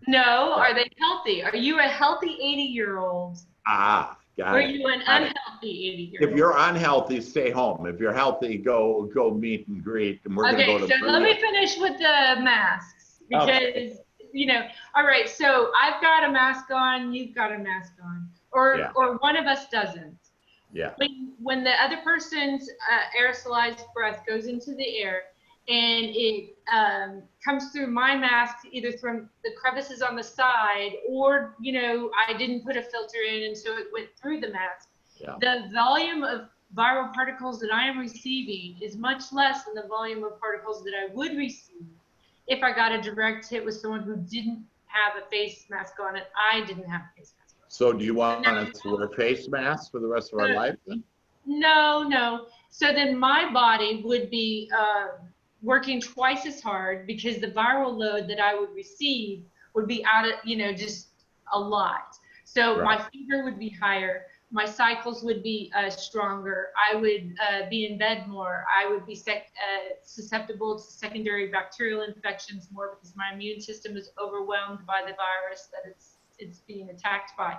No, are they healthy? Are you a healthy 80-year-old? Got it. Or are you an unhealthy 80-year-old? If you're unhealthy, stay home. If you're healthy, go meet and greet, and we're going to go to. Okay, so let me finish with the masks, because all right. So I've got a mask on, you've got a mask on, or one of us doesn't. Yeah. When the other person's aerosolized breath goes into the air and it comes through my mask, either from the crevices on the side or, I didn't put a filter in and so it went through the mask. Yeah. The volume of viral particles that I am receiving is much less than the volume of particles that I would receive if I got a direct hit with someone who didn't have a face mask on and I didn't have a face mask. So do you want us to wear face masks for the rest of our life then? No. So then my body would be working twice as hard because the viral load that I would receive would be out of, just a lot. So my fever would be higher. My cycles would be stronger. I would be in bed more. I would be susceptible to secondary bacterial infections more because my immune system is overwhelmed by the virus that it's it's being attacked by.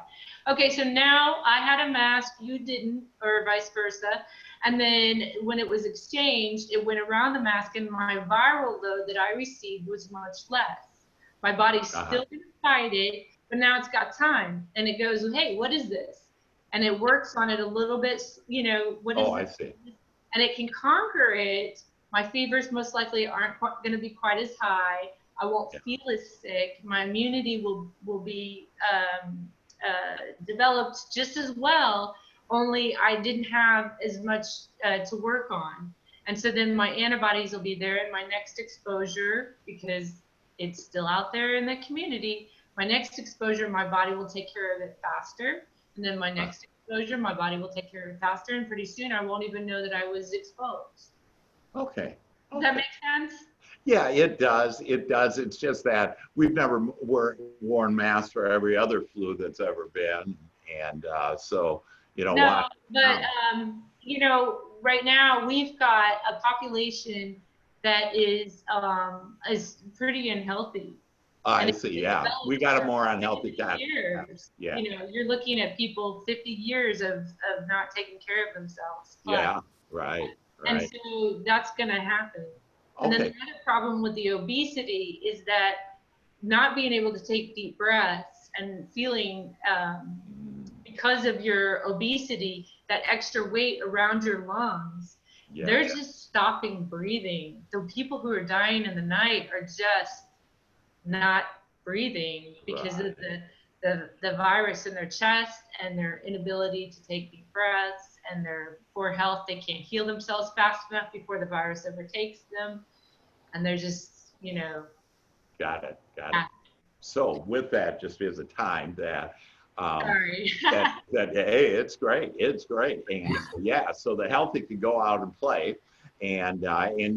Okay, so now I had a mask, you didn't, or vice versa. And then when it was exchanged, it went around the mask, and my viral load that I received was much less. My body's still gonna fight it, but now it's got time, and it goes, hey, what is this? And it works on it a little bit, you know, what is I this? see. And it can conquer it. My fevers most likely aren't going to be quite as high. I won't feel as sick. My immunity will be developed just as well, only I didn't have as much to work on. And so then my antibodies will be there in my next exposure, because it's still out there in the community. My next exposure, my body will take care of it faster. And then my next exposure, my body will take care of it faster. And pretty soon I won't even know that I was exposed. Okay. Does that make sense? Yeah, it does. It does. It's just that we've never worn masks for every other flu that's ever been. And so, you know, no, but, you know, right now we've got a population that is pretty unhealthy. I see, yeah. We got a more unhealthy diet. Yeah. You know, you're looking at people 50 years of not taking care of themselves. Yeah, right. And so that's going to happen. And then the other problem with the obesity is that not being able to take deep breaths and feeling, because of your obesity, that extra weight around your lungs, they're just stopping breathing. The people who are dying in the night are just not breathing because of the virus in their chest and their inability to take deep breaths and their poor health. They can't heal themselves fast enough before the virus overtakes them. And they're just, you know. Got it. So with that, just as a time that, sorry. that hey, it's great. And yeah, so the healthy can go out and play. And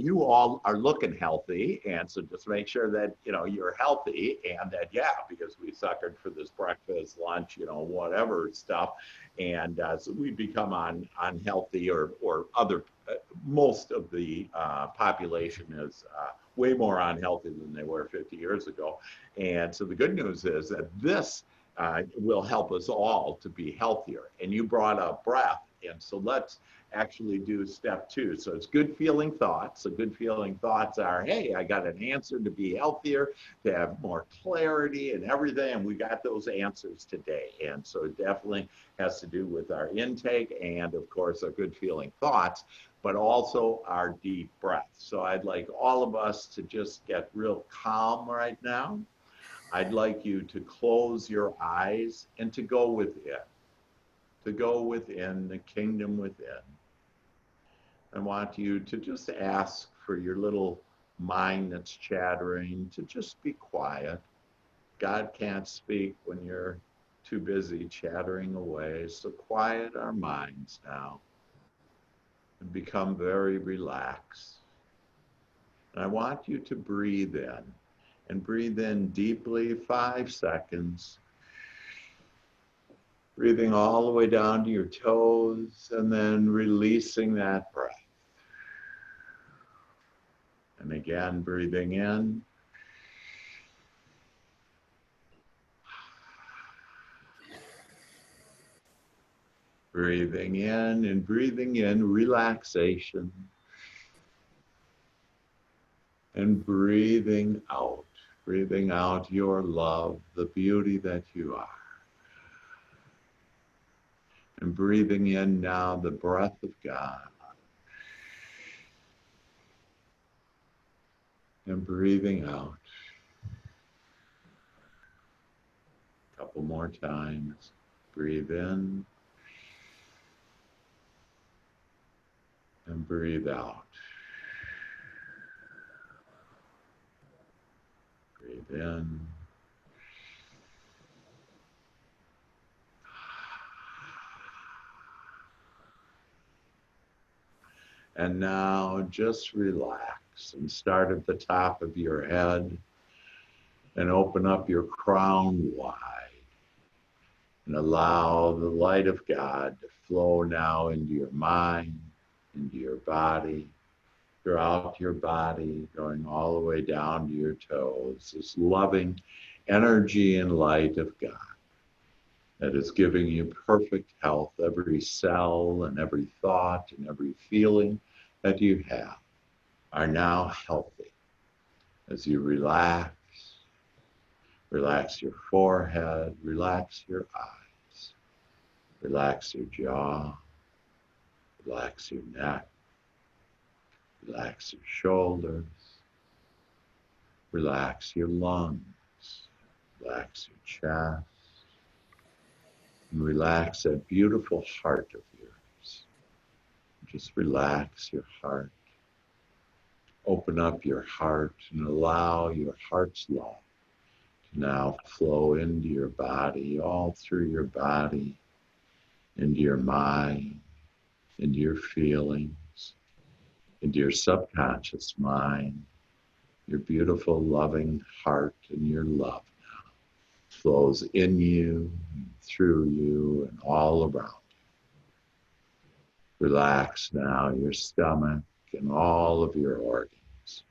you all are looking healthy, and so just make sure that you know you're healthy, and that because we suckered for this breakfast, lunch, you know, whatever stuff, and so we become unhealthy or other. Most of the population is way more unhealthy than they were 50 years ago, and so the good news is that this will help us all to be healthier. And you brought up breath, and so let's actually do step 2. So it's good feeling thoughts. So good feeling thoughts are, hey, I got an answer to be healthier, to have more clarity and everything. And we got those answers today. And so it definitely has to do with our intake and of course our good feeling thoughts, but also our deep breath. So I'd like all of us to just get real calm right now. I'd like you to close your eyes and to go within. To go within, the kingdom within. I want you to just ask for your little mind that's chattering to just be quiet. God can't speak when you're too busy chattering away, so quiet our minds now and become very relaxed. And I want you to breathe in, and breathe in deeply 5 seconds. Breathing all the way down to your toes and then releasing that breath. And again, breathing in. Breathing in and breathing in relaxation. And breathing out your love, the beauty that you are. And breathing in now the breath of God. And breathing out. A couple more times. Breathe in. And breathe out. Breathe in. And now just relax and start at the top of your head and open up your crown wide and allow the light of God to flow now into your mind, into your body, throughout your body, going all the way down to your toes, this loving energy and light of God. that is giving you perfect health. Every cell and every thought and every feeling that you have are now healthy. As you relax, relax your forehead, relax your eyes, relax your jaw, relax your neck, relax your shoulders, relax your lungs, relax your chest, and relax that beautiful heart of yours. Just relax your heart. Open up your heart and allow your heart's love to now flow into your body, all through your body, into your mind, into your feelings, into your subconscious mind, your beautiful loving heart, and your love now flows in you, through you, and all around you. Relax now your stomach and all of your organs.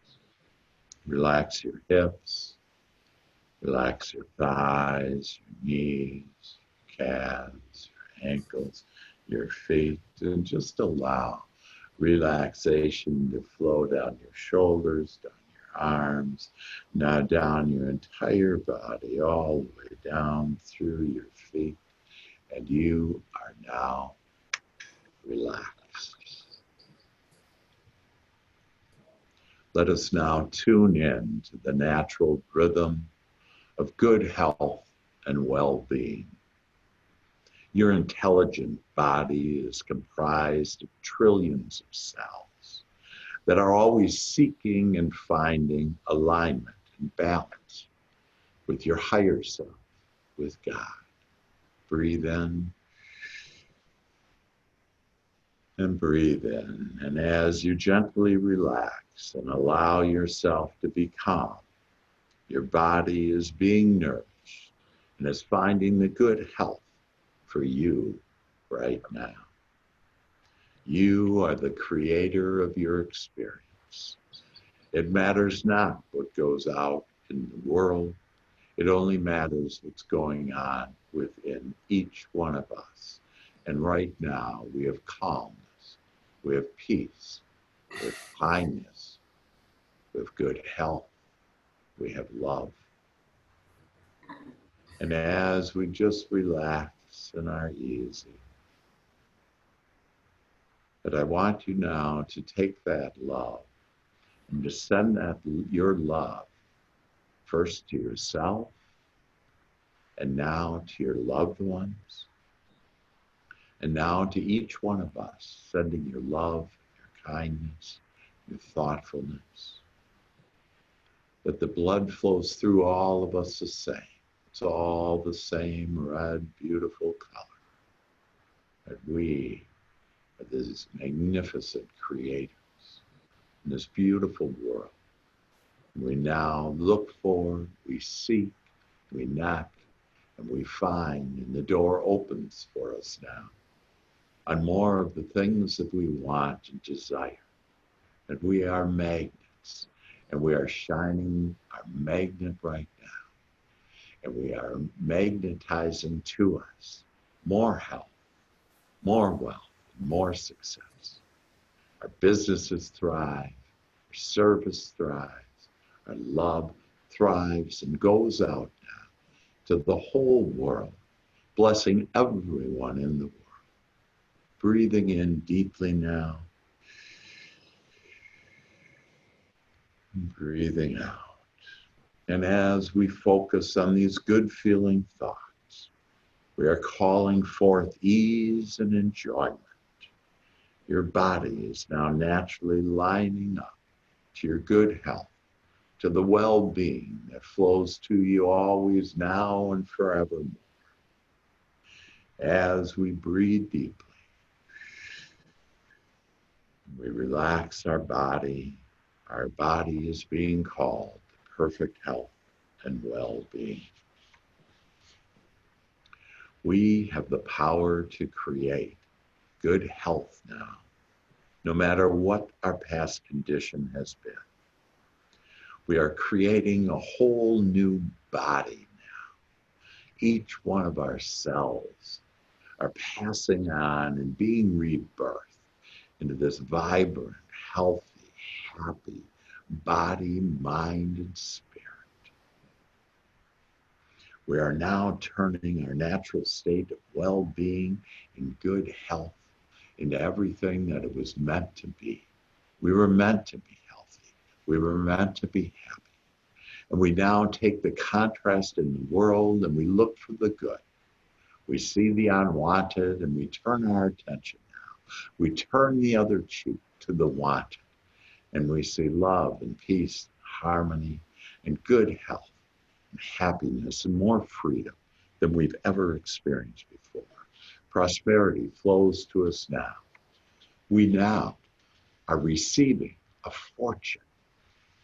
Relax your hips, relax your thighs, your knees, your calves, your ankles, your feet, and just allow relaxation to flow down your shoulders, down your arms, now down your entire body, all the way down through your feet, and you are now relaxed. Let us now tune in to the natural rhythm of good health and well-being. Your intelligent body is comprised of trillions of cells that are always seeking and finding alignment and balance with your higher self, with God. Breathe in and breathe in. And as you gently relax and allow yourself to be calm, your body is being nourished and is finding the good health for you right now. You are the creator of your experience. It matters not what goes out in the world. It only matters what's going on within each one of us. And right now, we have calmness, we have peace, we have kindness, we have good health, we have love. And as we just relax and are easy, but I want you now to take that love and to send that your love first to yourself and now to your loved ones and now to each one of us, sending your love, your kindness, your thoughtfulness, that the blood flows through all of us the same. It's all the same red, beautiful color, that we are these magnificent creators in this beautiful world. We now look for, we seek, we knock, and we find, and the door opens for us now on more of the things that we want and desire. That we are magnets, and we are shining our magnet right now. And we are magnetizing to us more health, more wealth, more success. Our businesses thrive, our service thrives, our love thrives and goes out now to the whole world, blessing everyone in the world. Breathing in deeply now, breathing out. And as we focus on these good feeling thoughts, we are calling forth ease and enjoyment. Your body is now naturally lining up to your good health, to the well-being that flows to you always, now and forevermore. As we breathe deeply, we relax our body. Our body is being called to perfect health and well-being. We have the power to create good health now, no matter what our past condition has been. We are creating a whole new body now, each one of our cells are passing on and being rebirthed into this vibrant, healthy, happy body, mind, and spirit. We are now turning our natural state of well-being and good health into everything that it was meant to be. We were meant to be healthy. We were meant to be happy. And we now take the contrast in the world and we look for the good. We see the unwanted and we turn our attention now. We turn the other cheek to the wanted. And we see love and peace, harmony, and good health, and happiness, and more freedom than we've ever experienced before. Prosperity flows to us now. We now are receiving a fortune.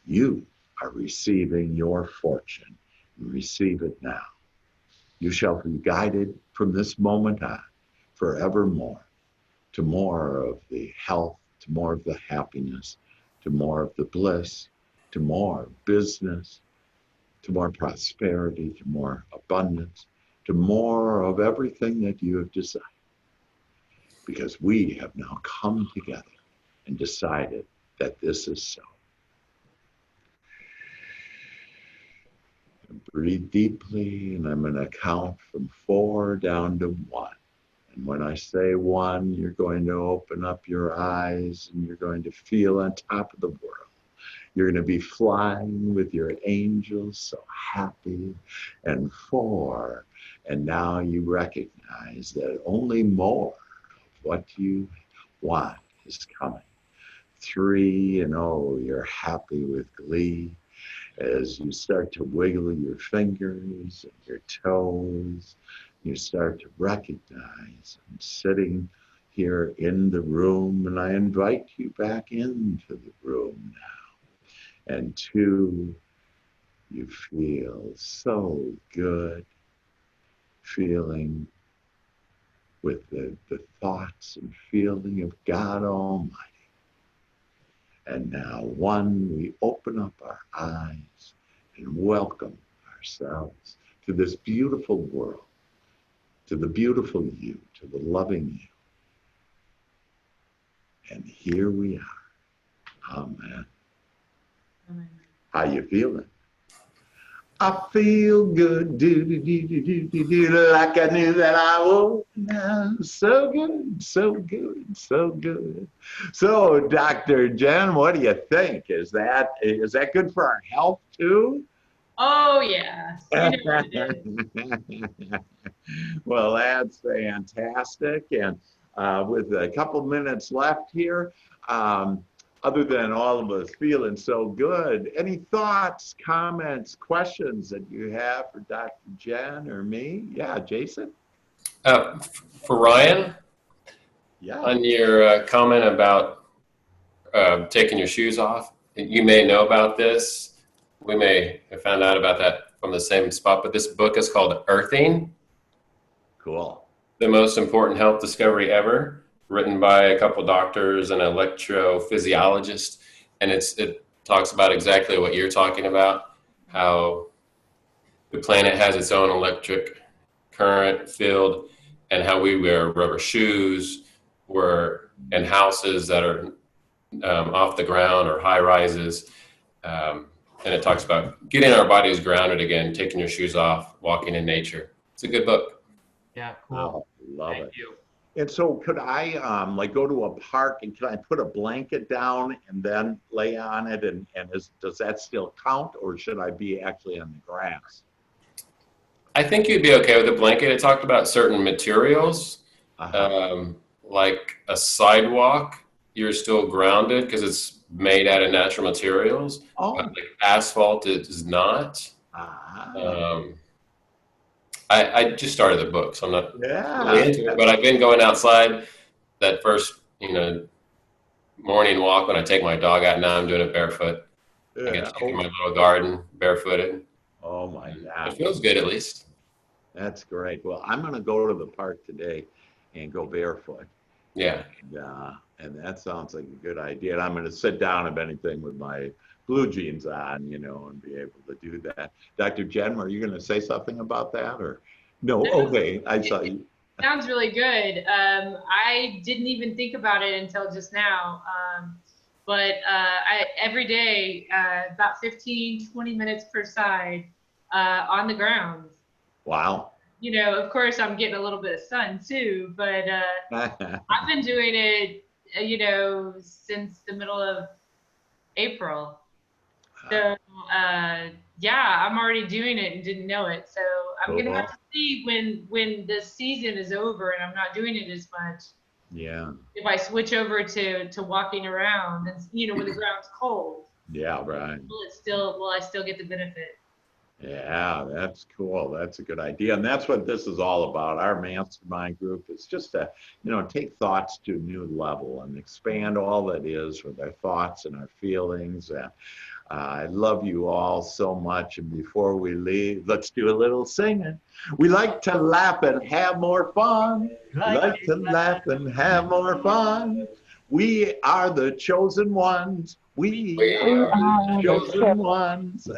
You are receiving your fortune. And receive it now. You shall be guided from this moment on forevermore to more of the health, to more of the happiness, to more of the bliss, to more business, to more prosperity, to more abundance, to more of everything that you have desired. Because we have now come together and decided that this is so. Breathe deeply, and I'm going to count from 4 down to 1. And when I say 1, you're going to open up your eyes and you're going to feel on top of the world. You're going to be flying with your angels, so happy. And 4, and now you recognize that only more of what you want is coming. 3, and oh, you're happy with glee as you start to wiggle your fingers and your toes. You start to recognize I'm sitting here in the room, and I invite you back into the room now. And 2, you feel so good, feeling with the thoughts and feeling of God Almighty. And now 1, we open up our eyes and welcome ourselves to this beautiful world, to the beautiful you, to the loving you. And here we are. Amen. Amen. How you feeling? I feel good, do, like I knew that I would. So good, so good, so good. So, Dr. Jen, what do you think? Is that good for our health too? Oh, yeah. You know what it is. Well, that's fantastic. And with a couple minutes left here, other than all of us feeling so good, any thoughts, comments, questions that you have for Dr. Jen or me? Yeah, Jason? For Ryan, Yeah. on your comment about taking your shoes off, you may know about this. We may have found out about that from the same spot, but this book is called Earthing. Cool. The Most Important Health Discovery Ever, written by a couple doctors and an electrophysiologist. And it talks about exactly what you're talking about, how the planet has its own electric current field, and how we wear rubber shoes, we're in houses that are off the ground or high rises. And it talks about getting our bodies grounded again, taking your shoes off, walking in nature. It's a good book. Yeah, cool. Oh, love Thank it. you. And so could I like go to a park and can I put a blanket down and then lay on it and does that still count, or should I be actually on the grass? I think you'd be okay with a blanket. It talked about certain materials, Uh-huh. like a sidewalk. You're still grounded because it's made out of natural materials. Oh. But like asphalt is not. Ah. I just started the book, so I'm not Yeah. really into it. But I've been going outside that first, morning walk when I take my dog out. Now I'm doing it barefoot. I get to take in my little garden barefooted. Oh my God. It feels good at least. That's great. Well, I'm going to go to the park today and go barefoot. Yeah. And that sounds like a good idea. And I'm going to sit down, if anything, with my blue jeans on, and be able to do that. Dr. Jen, are you going to say something about that, or No, okay, I saw you. Sounds really good. I didn't even think about it until just now. But every day, about 15, 20 minutes per side on the ground. Wow. You know, of course, I'm getting a little bit of sun too, but I've been doing it, you know, since the middle of April. So, yeah, I'm already doing it and didn't know it. So I'm gonna have to see when the season is over and I'm not doing it as much. Yeah. If I switch over to walking around, and you know, when the ground's cold, Yeah, right. will I still get the benefit? Yeah, that's cool. That's a good idea. And that's what this is all about. Our mastermind group is just to, you know, take thoughts to a new level and expand all that is with our thoughts and our feelings. And I love you all so much. And before we leave, let's do a little singing. We like to laugh and have more fun. Like to laugh and have more fun. We are the chosen ones. We are the chosen ones.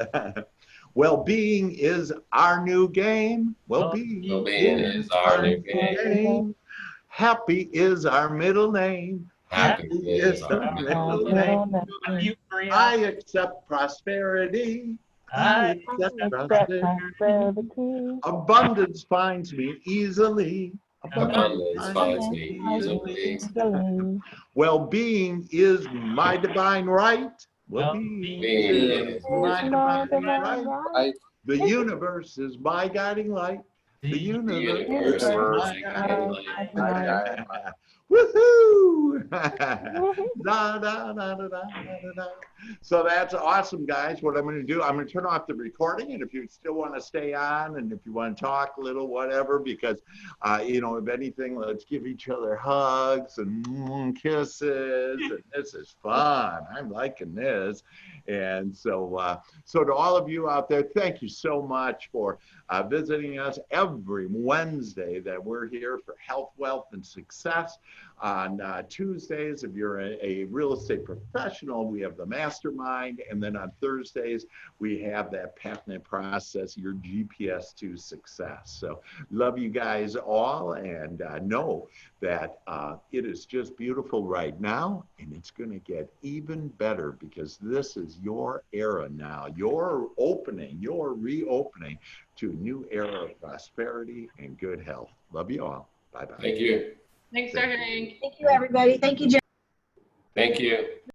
Well-being is our new game. Well-being is our new game. Happy is our middle name. Happy is our middle name. I accept prosperity. I accept prosperity. Abundance finds me easily. Abundance finds me easily. Well-being is my divine right. Well-being is my divine right. The universe is my guiding light. The universe is my guiding light. Woohoo! Da, da, da, da, da, da, da. So that's awesome, guys. What I'm going to do, I'm going to turn off the recording, and if you still want to stay on, and if you want to talk a little, whatever, because, you know, if anything, let's give each other hugs and kisses. And this is fun. I'm liking this. And so, so to all of you out there, thank you so much for visiting us every Wednesday that we're here for Health, Wealth, and Success. On Tuesdays, if you're a real estate professional, we have the mastermind. And then on Thursdays, we have that patented process, your GPS to success. So love you guys all, and know that it is just beautiful right now, and it's going to get even better because this is your era now. You're opening, you're reopening to a new era of prosperity and good health. Love you all. Bye-bye. Thank you. Thanks, Dr. Hank. Thank you, everybody. Thank you, Jen. Thank you.